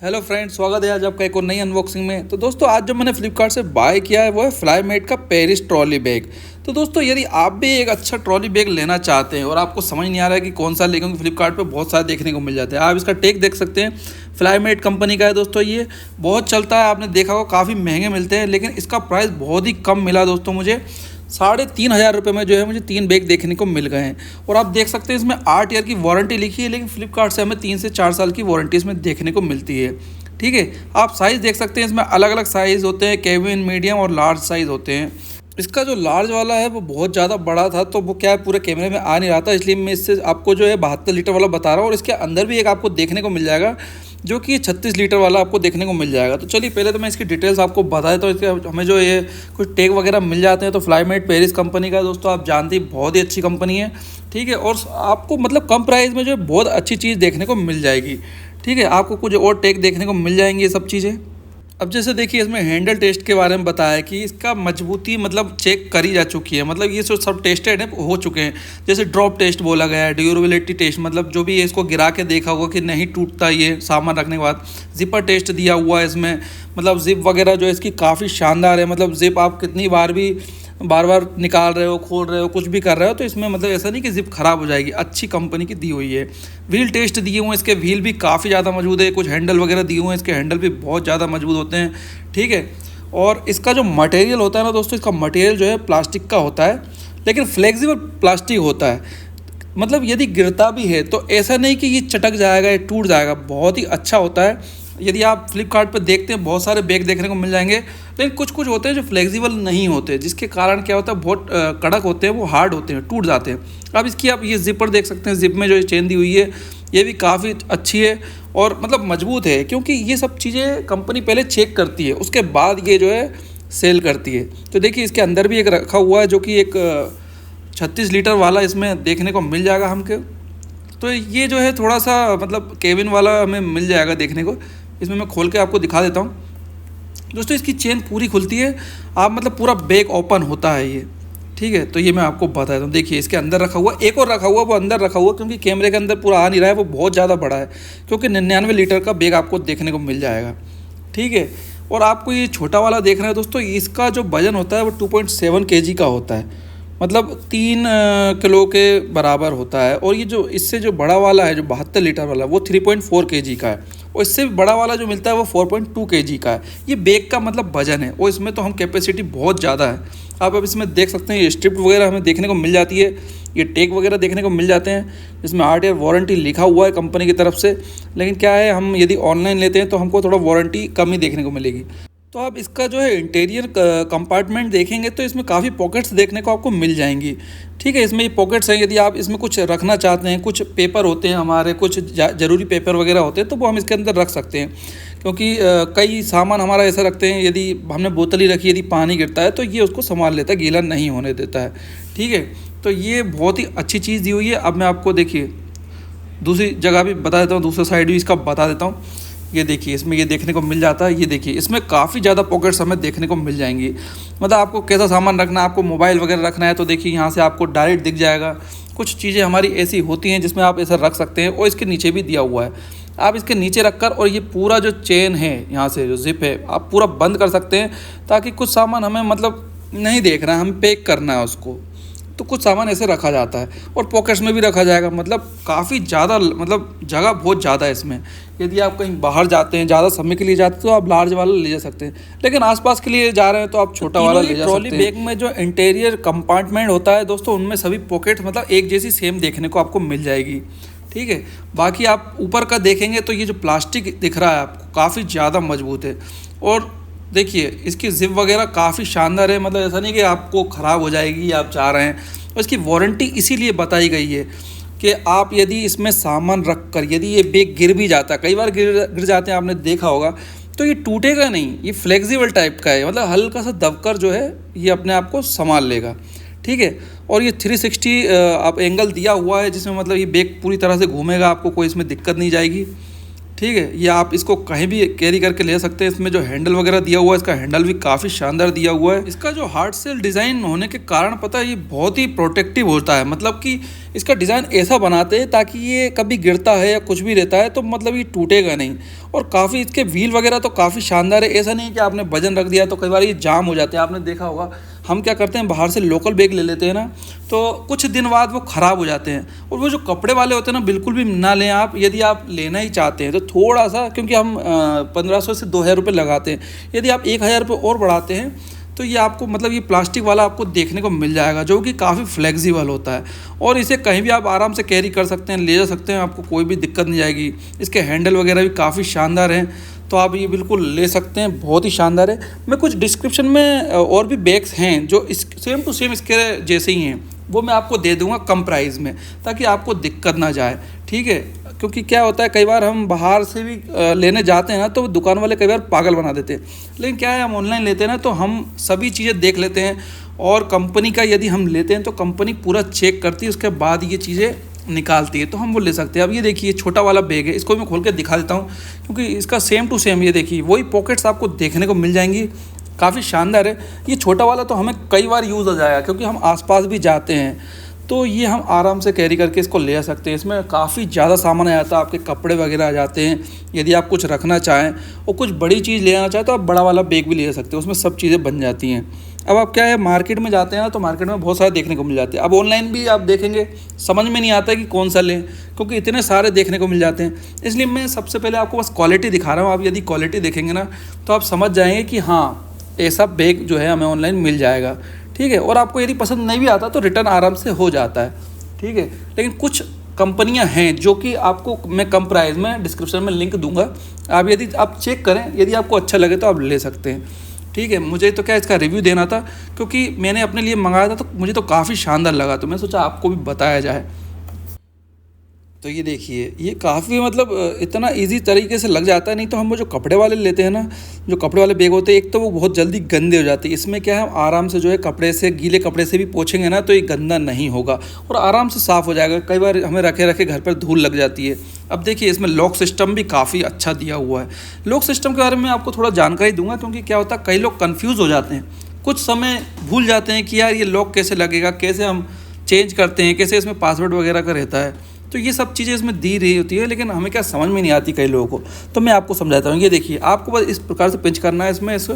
Hello friends, स्वागत है आज आपका एक और नई अनबॉक्सिंग में। तो दोस्तों, आज जो मैंने फ्लिपकार्ट से बाय किया है वो है फ्लाईमेट का पेरिस ट्रॉली बैग। तो दोस्तों, यदि आप भी एक अच्छा ट्रॉली बैग लेना चाहते हैं और आपको समझ नहीं आ रहा है कि कौन सा लें, क्योंकि फ्लिपकार्ट पे बहुत सारे देखने को मिल जाते हैं। आप इसका टैग देख सकते हैं, फ्लाईमेट कंपनी का है दोस्तों। ये बहुत चलता है, आपने देखा होगा, काफ़ी महंगे मिलते हैं, लेकिन इसका प्राइस बहुत ही कम मिला दोस्तों मुझे। 3,500 में जो है मुझे 3 बैग देखने को मिल गए हैं। और आप देख सकते हैं इसमें 8 ईयर की वारंटी लिखी है, लेकिन फ्लिपकार्ट से हमें 3 से 4 साल की वारंटी इसमें देखने को मिलती है। ठीक है, आप साइज़ देख सकते हैं, इसमें अलग अलग साइज़ होते हैं, केविन, मीडियम और लार्ज साइज़ होते हैं। इसका जो लार्ज वाला है वो बहुत ज़्यादा बड़ा था, तो वो क्या है, पूरे कैमरे में आ नहीं रहा था, इसलिए मैं इससे आपको जो है 72 लीटर वाला बता रहा हूँ। और इसके अंदर भी एक आपको देखने को मिल जाएगा जो कि 36 लीटर वाला आपको देखने को मिल जाएगा। तो चलिए पहले तो मैं इसकी डिटेल्स आपको बता देता हूँ। इसके हमें जो ये कुछ टैग वगैरह मिल जाते हैं। तो फ्लाईमेट पेरिस कंपनी का दोस्तों आप जानते ही, बहुत ही अच्छी कंपनी है। ठीक है, और आपको मतलब कम प्राइस में जो है बहुत अच्छी चीज़ देखने को मिल जाएगी। ठीक है, आपको कुछ और टैग देखने को मिल जाएंगी ये सब चीज़ें। अब जैसे देखिए, इसमें हैंडल टेस्ट के बारे में बताया कि इसका मजबूती मतलब चेक करी जा चुकी है, मतलब ये सब टेस्टेड है, हो चुके हैं। जैसे ड्रॉप टेस्ट बोला गया है, ड्यूरेबिलिटी टेस्ट, मतलब जो भी है इसको गिरा के देखा होगा कि नहीं टूटता ये सामान रखने के बाद। जिपर टेस्ट दिया हुआ है इसमें, मतलब जिप वगैरह जो है इसकी काफ़ी शानदार है। मतलब जिप आप कितनी बार भी बार बार निकाल रहे हो, खोल रहे हो, कुछ भी कर रहे हो, तो इसमें मतलब ऐसा नहीं कि जिप ख़राब हो जाएगी, अच्छी कंपनी की दी हुई है। व्हील टेस्ट दिए हुए हैं, इसके व्हील भी काफ़ी ज़्यादा मजबूत है। कुछ हैंडल वगैरह दिए हुए हैं, इसके हैंडल भी बहुत ज़्यादा मजबूत होते हैं। ठीक है, और इसका जो मटेरियल होता है ना दोस्तों, इसका मटेरियल जो है प्लास्टिक का होता है, लेकिन फ्लेक्सिबल प्लास्टिक होता है। मतलब यदि गिरता भी है तो ऐसा नहीं कि ये चटक जाएगा या टूट जाएगा, बहुत ही अच्छा होता है। यदि आप फ्लिपकार्ट पर देखते हैं, बहुत सारे बैग देखने को मिल जाएंगे, लेकिन कुछ कुछ होते हैं जो फ्लेक्सिबल नहीं होते, जिसके कारण क्या होता है, बहुत कड़क होते हैं, वो हार्ड होते हैं, टूट जाते हैं। अब इसकी आप ये जिपर देख सकते हैं, जिप में जो चेन दी हुई है ये भी काफ़ी अच्छी है और मतलब मजबूत है, क्योंकि ये सब चीज़ें कंपनी पहले चेक करती है, उसके बाद ये जो है सेल करती है। तो देखिए, इसके अंदर भी एक रखा हुआ है जो कि एक 36 लीटर वाला इसमें देखने को मिल जाएगा हमको। तो ये जो है थोड़ा सा मतलब केविन वाला हमें मिल जाएगा देखने को। इसमें मैं खोल के आपको दिखा देता हूँ दोस्तों। इसकी चेन पूरी खुलती है, आप मतलब पूरा बैग ओपन होता है ये। ठीक है, तो ये मैं आपको बता देता हूँ। देखिए, इसके अंदर रखा हुआ, एक और रखा हुआ, वो अंदर रखा हुआ क्योंकि कैमरे के अंदर पूरा आ नहीं रहा है, वो बहुत ज़्यादा बड़ा है, क्योंकि 99 लीटर का बैग आपको देखने को मिल जाएगा। ठीक है, और आपको ये छोटा वाला देखना है दोस्तों, इसका जो वजन होता है वो 2.7 kg का होता है, मतलब 3 किलो के बराबर होता है। और ये जो इससे जो बड़ा वाला है, जो 72 लीटर वाला, वो 3.4 kg का है। और इससे भी बड़ा वाला जो मिलता है वो 4.2 kg का है। ये बैग का मतलब वजन है, और इसमें तो हम कैपेसिटी बहुत ज़्यादा है। आप अब इसमें देख सकते हैं, ये स्ट्रिप वगैरह हमें देखने को मिल जाती है, ये टैग वगैरह देखने को मिल जाते हैं, जिसमें 8 ईयर वारंटी लिखा हुआ है कंपनी की तरफ से। लेकिन क्या है, हम यदि ऑनलाइन लेते हैं तो हमको थोड़ा वारंटी कम ही देखने को मिलेगी। तो आप इसका जो है इंटीरियर कंपार्टमेंट देखेंगे तो इसमें काफ़ी पॉकेट्स देखने को आपको मिल जाएंगी। ठीक है, इसमें ये पॉकेट्स हैं, यदि आप इसमें कुछ रखना चाहते हैं, कुछ पेपर होते हैं हमारे, कुछ ज़रूरी पेपर वगैरह होते हैं, तो वो हम इसके अंदर रख सकते हैं। क्योंकि कई सामान हमारा ऐसा रखते हैं, यदि हमने बोतल ही रखी, यदि पानी गिरता है तो ये उसको संभाल लेता है, गीला नहीं होने देता है। ठीक है, तो ये बहुत ही अच्छी चीज़ दी हुई है। अब मैं आपको देखिए दूसरी जगह भी बता देता हूँ, दूसरा साइड भी इसका बता देता हूँ। ये देखिए, इसमें ये देखने को मिल जाता है, ये देखिए, इसमें काफ़ी ज़्यादा पॉकेट्स हमें देखने को मिल जाएंगी। मतलब आपको कैसा सामान रखना है, आपको मोबाइल वगैरह रखना है, तो देखिए यहाँ से आपको डायरेक्ट दिख जाएगा। कुछ चीज़ें हमारी ऐसी होती हैं जिसमें आप ऐसा रख सकते हैं, और इसके नीचे भी दिया हुआ है, आप इसके नीचे रखकर, और ये पूरा जो चेन है, यहाँ से जो जिप है, आप पूरा बंद कर सकते हैं, ताकि कुछ सामान हमें मतलब नहीं देखना है, हमें पैक करना है उसको, तो कुछ सामान ऐसे रखा जाता है। और पॉकेट्स में भी रखा जाएगा, मतलब काफ़ी ज़्यादा, मतलब जगह बहुत ज़्यादा है इसमें। यदि आप कहीं बाहर जाते हैं, ज़्यादा समय के लिए जाते हैं, तो आप लार्ज वाला ले जा सकते हैं, लेकिन आसपास के लिए जा रहे हैं तो आप छोटा वाला ले जा सकते हैं। ट्रॉली बैग में जो इंटीरियर कंपार्टमेंट होता है दोस्तों, उनमें सभी पॉकेट मतलब एक जैसी सेम देखने को आपको मिल जाएगी। ठीक है, बाकी आप ऊपर का देखेंगे तो ये जो प्लास्टिक दिख रहा है आपको, काफ़ी ज़्यादा मजबूत है। और देखिए, इसकी जिप वगैरह काफ़ी शानदार है, मतलब ऐसा नहीं कि आपको ख़राब हो जाएगी आप चाह रहे हैं। और इसकी वारंटी इसीलिए बताई गई है कि आप यदि इसमें सामान रख कर, यदि ये बैग गिर भी जाता है, कई बार गिर जाते हैं, आपने देखा होगा, तो ये टूटेगा नहीं, ये फ्लेक्सिबल टाइप का है, मतलब हल्का सा दबकर जो है ये अपने आप को संभाल लेगा। ठीक है, और ये 360 आप एंगल दिया हुआ है, जिसमें मतलब ये बैग पूरी तरह से घूमेगा, आपको कोई इसमें दिक्कत नहीं जाएगी। ठीक है, ये आप इसको कहीं भी कैरी करके ले सकते हैं। इसमें जो हैंडल वगैरह दिया हुआ है, इसका हैंडल भी काफ़ी शानदार दिया हुआ है। इसका जो हार्ड सेल डिज़ाइन होने के कारण पता है ये बहुत ही प्रोटेक्टिव होता है, मतलब कि इसका डिज़ाइन ऐसा बनाते हैं ताकि ये कभी गिरता है या कुछ भी रहता है तो मतलब ये टूटेगा नहीं। और काफ़ी इसके व्हील वगैरह तो काफ़ी शानदार है। ऐसा नहीं कि आपने वजन रख दिया तो कई बार ये जाम हो जाते हैं। आपने देखा होगा, हम क्या करते हैं, बाहर से लोकल बैग ले लेते हैं ना, तो कुछ दिन बाद वो ख़राब हो जाते हैं। और वो जो कपड़े वाले होते हैं ना, बिल्कुल भी ना लें आप। यदि आप लेना ही चाहते हैं तो थोड़ा सा, क्योंकि हम 1500 से 2000 रुपये लगाते हैं, यदि आप 1000 रुपये और बढ़ाते हैं तो ये आपको मतलब ये प्लास्टिक वाला आपको देखने को मिल जाएगा, जो कि काफ़ी फ्लेक्सिबल होता है। और इसे कहीं भी आप आराम से कैरी कर सकते हैं, ले जा सकते हैं, आपको कोई भी दिक्कत नहीं आएगी। इसके हैंडल वगैरह भी काफ़ी शानदार हैं, तो आप ये बिल्कुल ले सकते हैं, बहुत ही शानदार है। मैं कुछ डिस्क्रिप्शन में और भी बैग्स हैं जो इस सेम टू सेम इसके जैसे ही हैं, वो मैं आपको दे दूंगा कम प्राइस में, ताकि आपको दिक्कत ना जाए। ठीक है, क्योंकि क्या होता है, कई बार हम बाहर से भी लेने जाते हैं ना, तो दुकान वाले कई बार पागल बना देते हैं। लेकिन क्या है, हम ऑनलाइन लेते हैं ना, तो हम सभी चीज़ें देख लेते हैं। और कंपनी का यदि हम लेते हैं तो कंपनी पूरा चेक करती है, उसके बाद ये चीज़ें निकालती है, तो हम वो ले सकते हैं। अब ये देखिए, छोटा वाला बैग है, इसको मैं खोल के दिखा देता हूँ, क्योंकि इसका सेम टू सेम ये देखिए वही पॉकेट्स आपको देखने को मिल जाएंगी, काफ़ी शानदार है। ये छोटा वाला तो हमें कई बार यूज़ हो जाएगा, क्योंकि हम आसपास भी जाते हैं, तो ये हम आराम से कैरी करके इसको ले आ सकते हैं। इसमें काफ़ी ज़्यादा सामान आ जाता है, आपके कपड़े वगैरह आ जाते हैं। यदि आप कुछ रखना चाहें और कुछ बड़ी चीज़ ले आना चाहें तो आप बड़ा वाला बैग भी ले सकते हैं, उसमें सब चीज़ें बन जाती हैं। अब आप क्या है, मार्केट में जाते हैं ना, तो मार्केट में बहुत सारे देखने को मिल जाते हैं। अब ऑनलाइन भी आप देखेंगे, समझ में नहीं आता कि कौन सा लें, क्योंकि इतने सारे देखने को मिल जाते हैं। इसलिए मैं सबसे पहले आपको बस क्वालिटी दिखा रहा हूँ। आप यदि क्वालिटी देखेंगे ना, तो आप समझ जाएंगे कि हाँ, ऐसा बैग जो है हमें ऑनलाइन मिल जाएगा। ठीक है, और आपको यदि पसंद नहीं भी आता तो रिटर्न आराम से हो जाता है। ठीक है, लेकिन कुछ कंपनियां हैं जो कि आपको मैं कम प्राइस में डिस्क्रिप्शन में लिंक दूंगा, आप यदि आप चेक करें, यदि आपको अच्छा लगे तो आप ले सकते हैं। ठीक है, मुझे तो क्या इसका रिव्यू देना था, क्योंकि मैंने अपने लिए मंगाया था तो मुझे तो काफ़ी शानदार लगा, तो मैं सोचा आपको भी बताया जाए। तो ये देखिए, ये काफ़ी मतलब इतना इजी तरीके से लग जाता है। नहीं तो हम वो जो कपड़े वाले लेते हैं ना, जो कपड़े वाले बैग होते हैं, एक तो वो बहुत जल्दी गंदे हो जाते हैं। इसमें क्या है, हम आराम से जो है कपड़े से, गीले कपड़े से भी पोंछेंगे ना, तो ये गंदा नहीं होगा और आराम से साफ़ हो जाएगा। कई बार हमें रखे रखे घर पर धूल लग जाती है। अब देखिए, इसमें लॉक सिस्टम भी काफ़ी अच्छा दिया हुआ है। लॉक सिस्टम के बारे में आपको थोड़ा जानकारी दूंगा, क्योंकि क्या होता है, कई लोग कन्फ्यूज़ हो जाते हैं, कुछ समय भूल जाते हैं कि यार ये लॉक कैसे लगेगा, कैसे हम चेंज करते हैं, कैसे इसमें पासवर्ड वगैरह का रहता है। तो ये सब चीज़ें इसमें दी रही होती है, लेकिन हमें क्या समझ में नहीं आती कई लोगों को। तो मैं आपको समझाता हूँ। ये देखिए, आपको बस इस प्रकार से पिंच करना है, इसमें इसको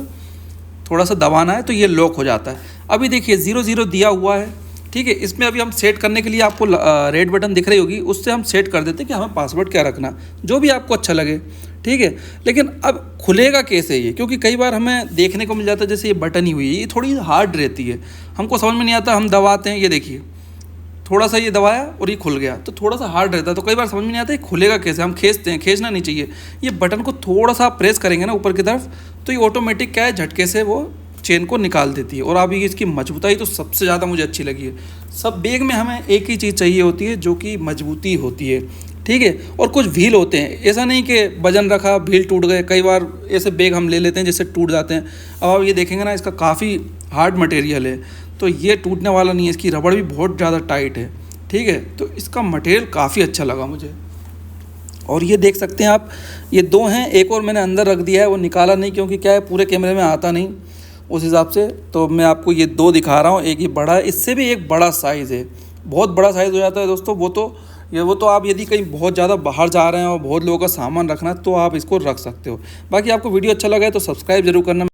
थोड़ा सा दबाना है तो ये लॉक हो जाता है। अभी देखिए 00 दिया हुआ है। ठीक है, इसमें अभी हम सेट करने के लिए आपको रेड बटन दिख रही होगी, उससे हम सेट कर देते हैं कि हमें पासवर्ड क्या रखना, जो भी आपको अच्छा लगे। ठीक है, लेकिन अब खुलेगा कैसे ये, क्योंकि कई बार हमें देखने को मिल जाता है जैसे ये बटन ही हुई है, ये थोड़ी हार्ड रहती है, हमको समझ में नहीं आता। हम दबाते हैं, ये देखिए थोड़ा सा ये दबाया और ये खुल गया, तो थोड़ा सा हार्ड रहता है, तो कई बार समझ में नहीं आता ये खुलेगा कैसे। हम खींचते हैं, खींचना नहीं चाहिए। ये बटन को थोड़ा सा प्रेस करेंगे ना ऊपर की तरफ, तो ये ऑटोमेटिक क्या है, झटके से वो चेन को निकाल देती है। और अभी इसकी मजबूती तो सबसे ज़्यादा मुझे अच्छी लगी है। सब बैग में हमें एक ही चीज़ चाहिए होती है, जो कि मजबूती होती है। ठीक है, और कुछ व्हील होते हैं, ऐसा नहीं कि वजन रखा व्हील टूट गए। कई बार ऐसे बैग हम ले लेते हैं जिससे टूट जाते हैं। अब आप ये देखेंगे ना, इसका काफ़ी हार्ड मटेरियल है, तो ये टूटने वाला नहीं है। इसकी रबड़ भी बहुत ज़्यादा टाइट है। ठीक है, तो इसका मटेरियल काफ़ी अच्छा लगा मुझे। और ये देख सकते हैं आप, ये दो हैं, एक और मैंने अंदर रख दिया है, वो निकाला नहीं क्योंकि क्या है, पूरे कैमरे में आता नहीं उस हिसाब से। तो मैं आपको ये दो दिखा रहा हूँ। एक ये बड़ा है, इससे भी एक बड़ा साइज़ है, बहुत बड़ा साइज़ हो जाता है दोस्तों। वो तो आप यदि कहीं बहुत ज़्यादा बाहर जा रहे हैं और बहुत लोगों का सामान रखना है तो आप इसको रख सकते हो। बाकी आपको वीडियो अच्छा लगा है तो सब्सक्राइब जरूर करना।